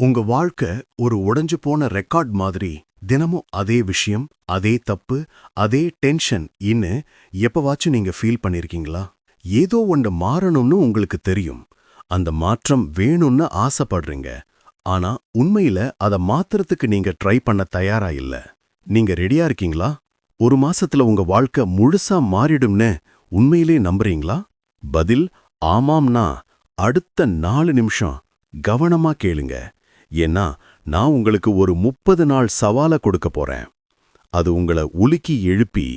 உங்க வாழ்க்கை ஒரு உடைஞ்சு போன ரெக்கார்ட் மாதிரி தினமும் அதே விஷயம், அதே தப்பு, அதே டென்ஷன் இன்னு எப்பவாச்சும் நீங்க ஃபீல் பண்ணிருக்கீங்களா? ஏதோ ஒன்று மாறணும்னு உங்களுக்கு தெரியும். அந்த மாற்றம் வேணும்னு ஆசைப்படுறீங்க. ஆனா உண்மையில அத மாத்துறதுக்கு நீங்க ட்ரை பண்ண தயாரா இல்ல. நீங்க ரெடியா இருக்கீங்களா? ஒரு மாசத்துல உங்க வாழ்க்கை முழுசா மாறிடும்னு உண்மையிலே நம்புறீங்களா? பதில் ஆமாம்னா அடுத்த 4 நிமிஷம் கவனமா கேளுங்க. ஏன்னா நான் உங்களுக்கு ஒரு 30 நாள் சவால கொடுக்க போறேன். அது உங்களை உலுக்கி எழுப்பி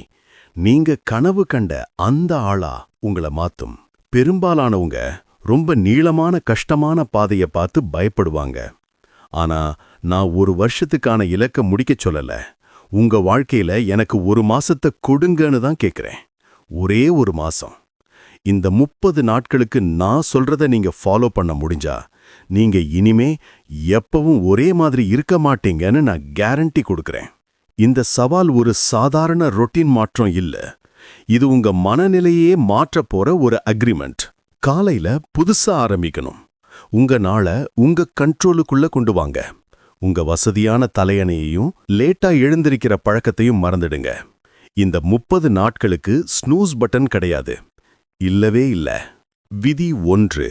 நீங்க கனவு கண்ட அந்த ஆளா உங்களை மாத்தும். பெரும்பாலானவங்க ரொம்ப நீளமான கஷ்டமான பாதைய பார்த்து பயப்படுவாங்க. ஆனா நான் ஒரு வருஷத்துக்கான இலக்க முடிக்க சொல்லல. உங்க வாழ்க்கையில எனக்கு ஒரு மாசத்தை கொடுங்கன்னு தான் கேக்குறேன். ஒரே ஒரு மாசம். இந்த 30 நாட்களுக்கு நான் சொல்றத நீங்க ஃபாலோ பண்ண முடிஞ்சா நீங்க இனிமே எப்பவும் ஒரே மாதிரி இருக்க மாட்டீங்கன்னு நான் கேரண்டி கொடுக்கறேன். இந்த சவால் ஒரு சாதாரண ரொட்டீன் மாற்றம் இல்ல. இது உங்க மனநிலையே மாற்றப் போற ஒரு அக்ரிமெண்ட். காலையில புதுசா ஆரம்பிக்கணும். உங்க நாள உங்க கண்ட்ரோலுக்குள்ள கொண்டு வாங்க. உங்க வசதியான தலையணையையும் லேட்டா எழுந்திருக்கிற பழக்கத்தையும் மறந்துடுங்க. இந்த 30 நாட்களுக்கு ஸ்னூஸ் பட்டன் கிடையாது. இல்லவே இல்ல. விதி 1: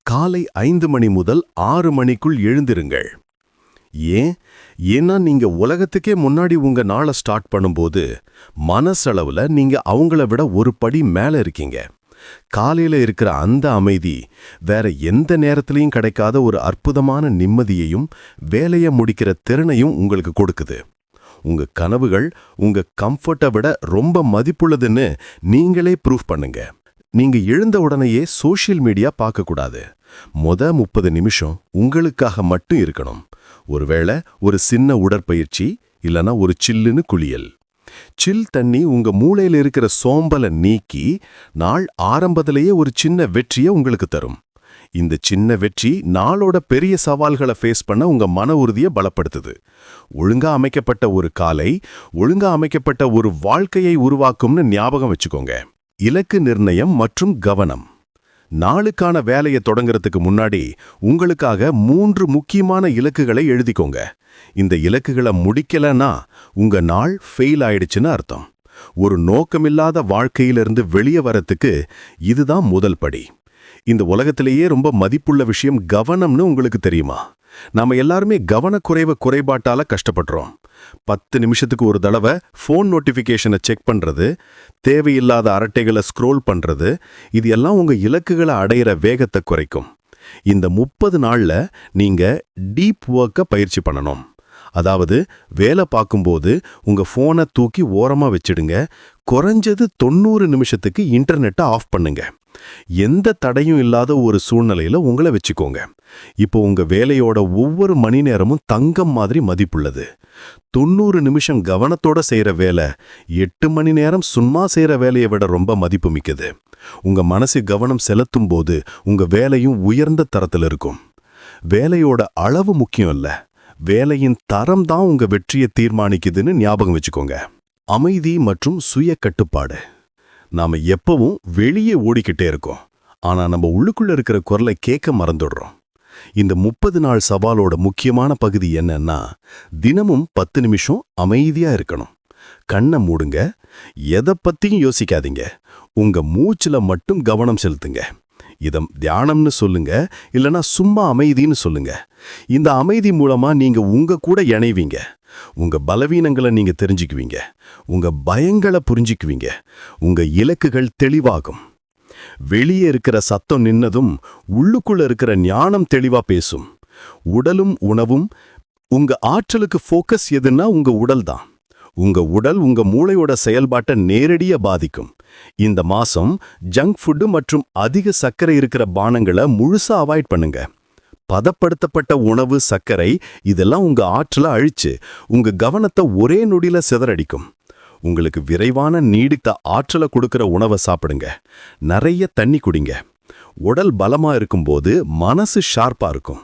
காலை 5 மணி முதல் 6 மணிக்குள் எழுந்திருங்கள். ஏன்னா நீங்க உலகத்துக்கே முன்னாடி உங்க நாளை ஸ்டார்ட் பண்ணும்போது மனசளவுல நீங்க அவங்கள விட ஒரு படி மேல இருக்கீங்க. காலையில இருக்கிற அந்த அமைதி வேற எந்த நேரத்திலையும் கிடைக்காத ஒரு அற்புதமான நிம்மதியையும் வேலைய முடிக்கிற திறனையும் உங்களுக்கு கொடுக்குது. உங்க கனவுகள் உங்க கம்ஃபர்ட்டை விட ரொம்ப மதிப்புள்ளதுன்னு நீங்களே ப்ரூஃப் பண்ணுங்க. நீங்க எழுந்த உடனேயே சோஷியல் மீடியா பார்க்கக்கூடாது. 30 நிமிஷம் உங்களுக்காக மட்டும் இருக்கணும். ஒருவேளை ஒரு சின்ன உடற்பயிற்சி, இல்லனா ஒரு சில்லுன்னு குளியல். சில் தண்ணி உங்க மூளையில இருக்கிற சோம்பலை நீக்கி நாள் ஆரம்பத்திலேயே ஒரு சின்ன வெற்றியை உங்களுக்கு தரும். இந்த சின்ன வெற்றி நாளோட பெரிய சவால்களை ஃபேஸ் பண்ண உங்க மன உறுதியை பலப்படுத்துது. ஒழுங்கா அமைக்கப்பட்ட ஒரு காலை, ஒழுங்கா அமைக்கப்பட்ட ஒரு வாழ்க்கையை உருவாக்கும்னு ஞாபகம் வச்சுக்கோங்க. இலக்கு நிர்ணயம் மற்றும் கவனம். நாளுக்கான வேலையை தொடங்குறதுக்கு முன்னாடி உங்களுக்காக 3 முக்கியமான இலக்குகளை எழுதிக்கோங்க. இந்த இலக்குகளை முடிக்கலன்னா உங்க நாள் ஃபெயில் ஆயிடுச்சுன்னு அர்த்தம். ஒரு நோக்கமில்லாத வாழ்க்கையிலிருந்து வெளியே வரத்துக்கு இதுதான் முதல் படி. இந்த உலகத்திலேயே ரொம்ப மதிப்புள்ள விஷயம் கவனம்னு உங்களுக்கு தெரியுமா? நாம எல்லாருமே குறைபாட்டால கஷ்டப்படுறோம். 10 நிமிஷத்துக்கு ஒரு தடவை ஃபோன் நோட்டிஃபிகேஷனை செக் பண்றது, தேவையில்லாத அரட்டைகளை ஸ்க்ரோல் பண்றது, இது எல்லாம் உங்க இலக்குகளை அடையிற வேகத்தை குறைக்கும். இந்த 30 நாள்ல நீங்க டீப் ஒர்க்கை பயிற்சி பண்ணணும். அதாவது வேலை பார்க்கும்போது உங்க ஃபோனை தூக்கி ஓரமா வச்சிடுங்க. குறைஞ்சது 90 நிமிஷத்துக்கு இன்டர்நெட்டை ஆஃப் பண்ணுங்க. எந்த தடையும் இல்லாத ஒரு சூழ்நிலையில உங்களை வச்சுக்கோங்க. இப்போ உங்க வேலையோட ஒவ்வொரு மணி நேரமும் தங்கம் மாதிரி மதிப்புள்ளது. 90 நிமிஷம் கவனத்தோட செய்யற வேலை 8 மணி நேரம் சும்மா செய்யற வேலையை விட ரொம்ப மதிப்பு மிக்கது. உங்க மனசு கவனம் செலுத்தும் போது உங்க வேலையும் உயர்ந்த தரத்தில் இருக்கும். வேலையோட அளவு முக்கியம் இல்ல, வேலையின் தரம் தான் உங்க வெற்றியை தீர்மானிக்குதுன்னு ஞாபகம் வச்சுக்கோங்க. அமைதி மற்றும் சுய கட்டுப்பாடு. நாம எப்பவும் வெளியே ஓடிக்கிட்டே இருக்கோம். ஆனா நம்ம உள்ளுக்குள்ள இருக்கிற குரலை கேட்க மறந்துடுறோம். இந்த 30 நாள் சவாலோட முக்கியமான பகுதி என்னன்னா, தினமும் 10 நிமிஷம் அமைதியா இருக்கணும். கண்ணை மூடுங்க. எதை பத்தியும் யோசிக்காதீங்க. உங்க மூச்சுல மட்டும் கவனம் செலுத்துங்க. இத தியானம்னு சொல்லுங்க, இல்லனா சும்மா அமைதின்னு சொல்லுங்க. இந்த அமைதி மூலமா நீங்க உங்க கூட இணைவீங்க. உங்க பலவீனங்களை நீங்க தெரிஞ்சுக்குவீங்க. உங்க பயங்களை புரிஞ்சுக்குவீங்க. உங்க இலக்குகள் தெளிவாகும். வெளியே இருக்கிற சத்தம் நின்னதும் உள்ளுக்குள்ள இருக்கிற ஞானம் தெளிவா பேசும். உடலும் உணவும். உங்க ஆற்றலுக்கு ஃபோக்கஸ் எதுன்னா உங்க உடல் தான். உங்க உடல் உங்க மூளையோட செயல்பாட்டை நேரடியா பாதிக்கும். இந்த மாசம் ஜங்க் ஃபுட்டு மற்றும் அதிக சர்க்கரை இருக்கிற பானங்களை முழுசா அவாய்ட் பண்ணுங்க. பதப்படுத்தப்பட்ட உணவு, சர்க்கரை இதெல்லாம் உங்க ஆற்றலை அழிச்சு உங்க கவனத்தை ஒரே நொடியில சிதறடிக்கும். உங்களுக்கு விரைவான நீடித்த ஆற்றலை கொடுக்கிற உணவை சாப்பிடுங்க. நிறைய தண்ணி குடிங்க. உடல் பலமா இருக்கும்போது மனசு ஷார்ப்பா இருக்கும்.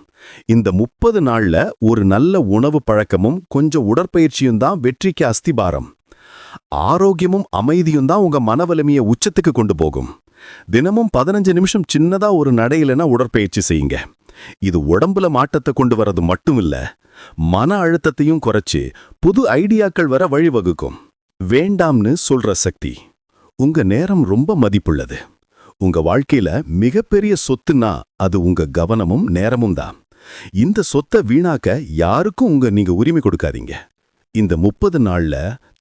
இந்த 30 நாள்ல ஒரு நல்ல உணவு பழக்கமும் கொஞ்சம் உடற்பயிற்சியும் தான் வெற்றிக்கு அஸ்திபாரம். ஆரோக்கியமும் அமைதியும் தான் உங்க மனவலிமையை உச்சத்துக்கு கொண்டு போகும். தினமும் 15 நிமிஷம் சின்னதா ஒரு நடை இல்லைன்னா உடற்பயிற்சி செய்யுங்க. இது உடம்புல மாற்றத்தை கொண்டு வரது மட்டும் இல்ல, மன அழுத்தத்தையும் குறைச்சு புது ஐடியாக்கள் வர வழிவகுக்கும். வேண்டாம்னு சொல்ற சக்தி. உங்க நேரம் ரொம்ப மதிப்புள்ளது. உங்க வாழ்க்கையில மிகப்பெரிய சொத்துன்னா அது உங்க கவனமும் நேரமும் தான். இந்த சொத்தை வீணாக்க யாருக்கும் நீங்க உரிமை கொடுக்காதீங்க. இந்த 30 நாள்ல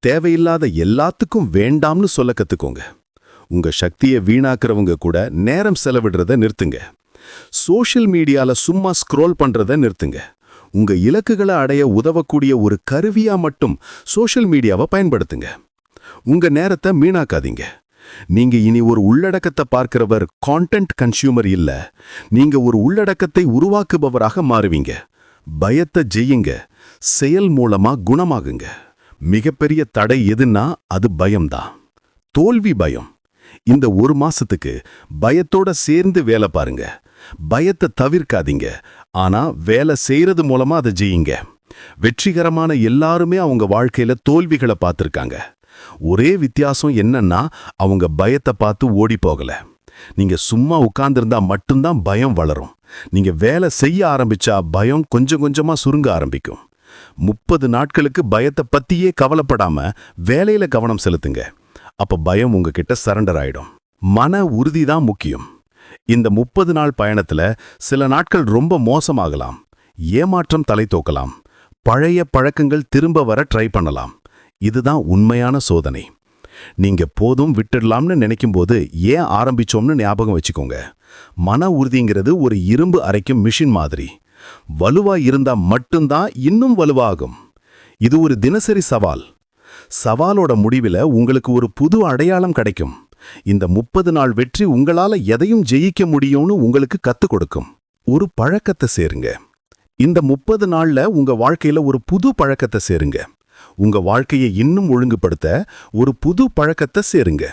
தேவையில்லாத எல்லாத்துக்கும் வேண்டாம்னு சொல்ல கத்துக்கோங்க. உங்க சக்தியை வீணாக்குறவங்க கூட நேரம் செலவிடுறத நிறுத்துங்க. சோஷியல் மீடியால சும்மா ஸ்க்ரோல் பண்றத நிறுத்துங்க. உங்க இலக்குகளை அடைய உதவக்கூடிய ஒரு கருவியா மட்டும் சோஷியல் மீடியாவை பயன்படுத்துங்க. உங்க நேரத்தை வீணாக்காதீங்க. நீங்க இனி ஒரு உள்ளடக்கத்தை பார்க்கிறவர், கான்டென்ட் கன்சியூமர் இல்ல. நீங்க ஒரு உள்ளடக்கத்தை உருவாக்குபவராக மாறுவீங்க. பயத்தை ஜெயிங்க. செயல் மூலமா குணமாகுங்க. மிகப்பெரிய தடை எதுன்னா அது பயம்தான். தோல்வி பயம். இந்த ஒரு மாசத்துக்கு பயத்தோட சேர்ந்து வேலை பாருங்க. பயத்தை தவிர்க்காதீங்க. ஆனா வேலை செய்யறது மூலமா அதை ஜெயிங்க. வெற்றிகரமான எல்லாருமே அவங்க வாழ்க்கையில தோல்விகளை பார்த்திருக்காங்க. ஒரே வித்தியாசம் என்னன்னா அவங்க பயத்தை பார்த்து ஓடி போகல. நீங்க சும்மா உட்கார்ந்திருந்தா மட்டும்தான் பயம் வளரும். நீங்க வேலை செய்ய ஆரம்பிச்சா பயம் கொஞ்சம் கொஞ்சமா சுருங்க ஆரம்பிக்கும். 30 நாட்களுக்கு பயத்தை பத்தியே கவலைப்படாம வேலையில கவனம் செலுத்துங்க. அப்ப பயம் உங்ககிட்ட சரண்டர் ஆயிடும். மன உறுதி தான் முக்கியம். இந்த 30 நாள் பயணத்துல சில நாட்கள் ரொம்ப மோசமாகலாம். ஏமாற்றம் தலை தூக்கலாம். பழைய பழக்கங்கள் திரும்ப வர ட்ரை பண்ணலாம். இதுதான் உண்மையான சோதனை. நீங்க போதும் விட்டுடலாம்னு நினைக்கும்போது ஏன் ஆரம்பிச்சோம்னு ஞாபகம் வச்சுக்கோங்க. மன உறுதிங்கிறது ஒரு இரும்பு அரைக்கும் மிஷின் மாதிரி. வலுவா இருந்தா மட்டும்தான் இன்னும் வலுவாகும். இது ஒரு தினசரி சவால். சவாலோட முடிவில் உங்களுக்கு ஒரு புது அடையாளம் கிடைக்கும். இந்த 30 நாள் வெற்றி உங்களால எதையும் ஜெயிக்க முடியும்னு உங்களுக்கு கத்துக் கொடுக்கும். ஒரு பழக்கத்தை சேருங்க. இந்த 30 நாள்ல உங்க வாழ்க்கையில ஒரு புது பழக்கத்தை சேருங்க. உங்க வாழ்க்கையை இன்னும் ஒழுங்குபடுத்த ஒரு புது பழக்கத்தை சேருங்க.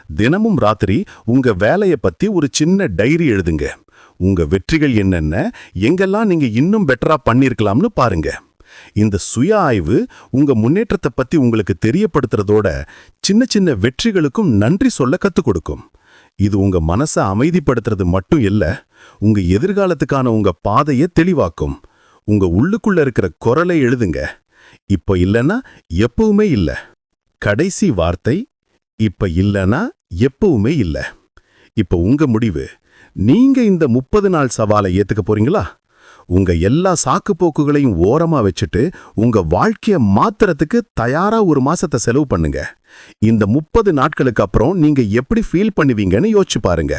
தினமும் ராத்திரி உங்க வேலையை பத்தி ஒரு சின்ன டைரி எழுதுங்க. உங்க வெற்றிகள் என்னென்ன, எங்கெல்லாம் நீங்க இன்னும் பெட்டரா பண்ணிருக்கலாம்னு பாருங்க. இந்த சுய ஆய்வு உங்க முன்னேற்றத்தை பத்தி உங்களுக்கு தெரியப்படுத்துறதோட சின்ன சின்ன வெற்றிகளுக்கும் நன்றி சொல்ல கத்துக் கொடுக்கும். இது உங்க மனசை அமைதிப்படுத்துறது மட்டும் இல்ல, உங்க எதிர்காலத்துக்கான உங்க பாதையை தெளிவாக்கும். உங்க உள்ளுக்குள்ள இருக்கிற குரலை எழுதுங்க. இப்ப இல்லனா எப்பவுமே இல்ல. கடைசி வார்த்தை இப்ப இல்லனா எப்பவுமே இல்ல. இப்ப உங்க முடிவு. நீங்க இந்த 30 நாள் சவாலை ஏத்துக்க போறீங்களா? உங்க எல்லா சாக்கு போக்குகளையும் ஓரமா வச்சுட்டு உங்க வாழ்க்கைய மாத்துறதுக்கு தயாரா ஒரு மாசத்தை செலவு பண்ணுங்க. இந்த 30 நாட்களுக்கு அப்புறம் நீங்க எப்படி ஃபீல் பண்ணுவீங்கன்னு யோசிச்சு பாருங்க.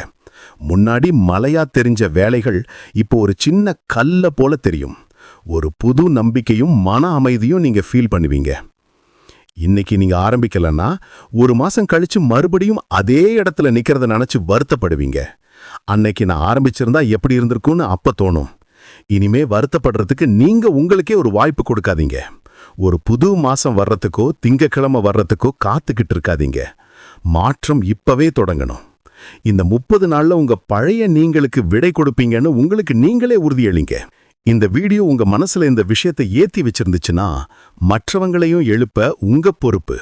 முன்னாடி மலையா தெரிஞ்ச வேலைகள் இப்போ ஒரு சின்ன கல்ல போல தெரியும். ஒரு புது நம்பிக்கையும் மன அமைதியும் நீங்க ஃபீல் பண்ணுவீங்க. இன்னைக்கு நீங்க ஆரம்பிக்கலன்னா ஒரு மாசம் கழிச்சு மறுபடியும் அதே இடத்துல நிக்கிறத நினைச்சு வருத்தப்படுவீங்க. அன்னைக்கு நான் ஆரம்பிச்சிருந்தா எப்படி இருந்திருக்கும்னு அப்ப தோணும். இனிமே வருத்தப்படுறதுக்கு நீங்க உங்களுக்கே ஒரு வாய்ப்பு கொடுக்காதீங்க. ஒரு புது மாசம் வர்றதுக்கோ திங்கக்கிழமை வர்றதுக்கோ காத்துக்கிட்டு இருக்காதீங்க. மாற்றம் இப்பவே தொடங்கணும். இந்த 30 நாள்ல உங்க பழைய நீங்களுக்கு விடை கொடுப்பீங்கன்னு உங்களுக்கு நீங்களே உறுதியளிங்க. இந்த வீடியோ உங்க மனசுல இந்த விஷயத்தை ஏத்தி வச்சிருந்துச்சுன்னா மற்றவங்களையும் எழுப்ப உங்க பொறுப்பு.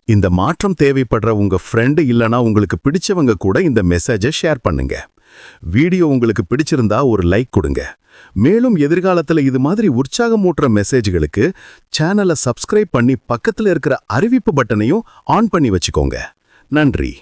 இந்த மாற்றம் தேவைப்படுற உங்க ஃப்ரெண்டு இல்லனா உங்களுக்கு பிடிச்சவங்க கூட இந்த மெசேஜை ஷேர் பண்ணுங்க. வீடியோ உங்களுக்கு பிடிச்சிருந்தா ஒரு லைக் கொடுங்க. மேலும் எதிர்காலத்துல இது மாதிரி உற்சாகமூட்டுற மெசேஜ்களுக்கு சேனலை சப்ஸ்கிரைப் பண்ணி பக்கத்துல இருக்கிற அறிவிப்பு பட்டனையும் ஆன் பண்ணி வச்சுக்கோங்க. நன்றி.